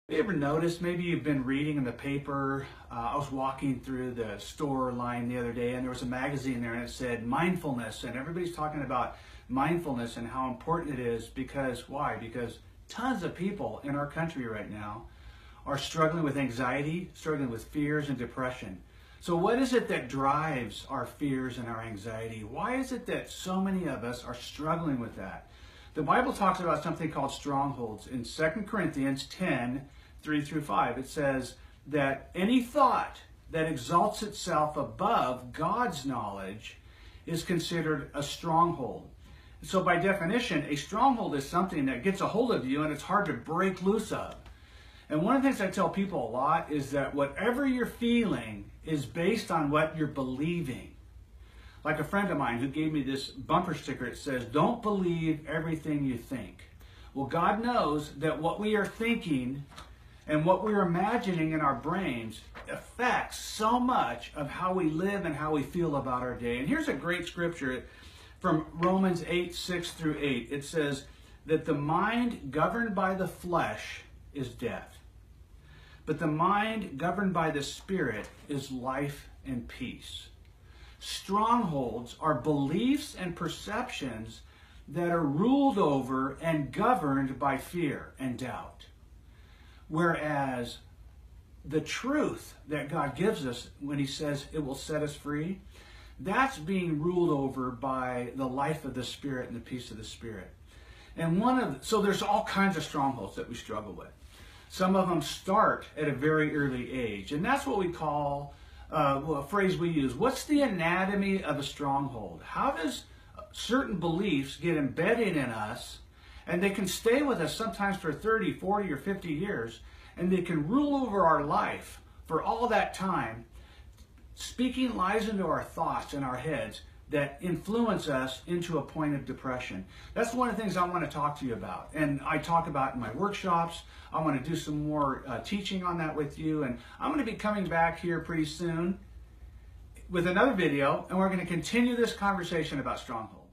You ever noticed, maybe you've been reading in the paper, I was walking through the store line the other day and there was a magazine there and it said mindfulness, and everybody's talking about mindfulness and how important it is because, why? Because tons of people in our country right now are struggling with anxiety, struggling with fears and depression. So what is it that drives our fears and our anxiety? Why is it that so many of us are struggling with that? The Bible talks about something called strongholds. In 2 Corinthians 10, 3 through 5, it says that any thought that exalts itself above God's knowledge is considered a stronghold. So by definition, a stronghold is something that gets a hold of you and it's hard to break loose of. And one of the things I tell people a lot is that whatever you're feeling is based on what you're believing. Like a friend of mine who gave me this bumper sticker, it says, "Don't believe everything you think." Well, God knows that what we are thinking and what we're imagining in our brains affects so much of how we live and how we feel about our day. And here's a great scripture from Romans 8, 6 through 8. It says that the mind governed by the flesh is death, but the mind governed by the Spirit is life and peace. Strongholds are beliefs and perceptions that are ruled over and governed by fear and doubt. Whereas the truth that God gives us when He says it will set us free, that's being ruled over by the life of the Spirit and the peace of the Spirit. And so there's all kinds of strongholds that we struggle with. Some of them start at a very early age, and that's what we call a phrase we use. What's the anatomy of a stronghold? How does certain beliefs get embedded in us, and they can stay with us sometimes for 30, 40, or 50 years, and they can rule over our life for all that time, speaking lies into our thoughts and our heads that influence us into a point of depression. That's one of the things I want to talk to you about. And I talk about in my workshops. I want to do some more teaching on that with you. And I'm going to be coming back here pretty soon with another video, and we're going to continue this conversation about strongholds.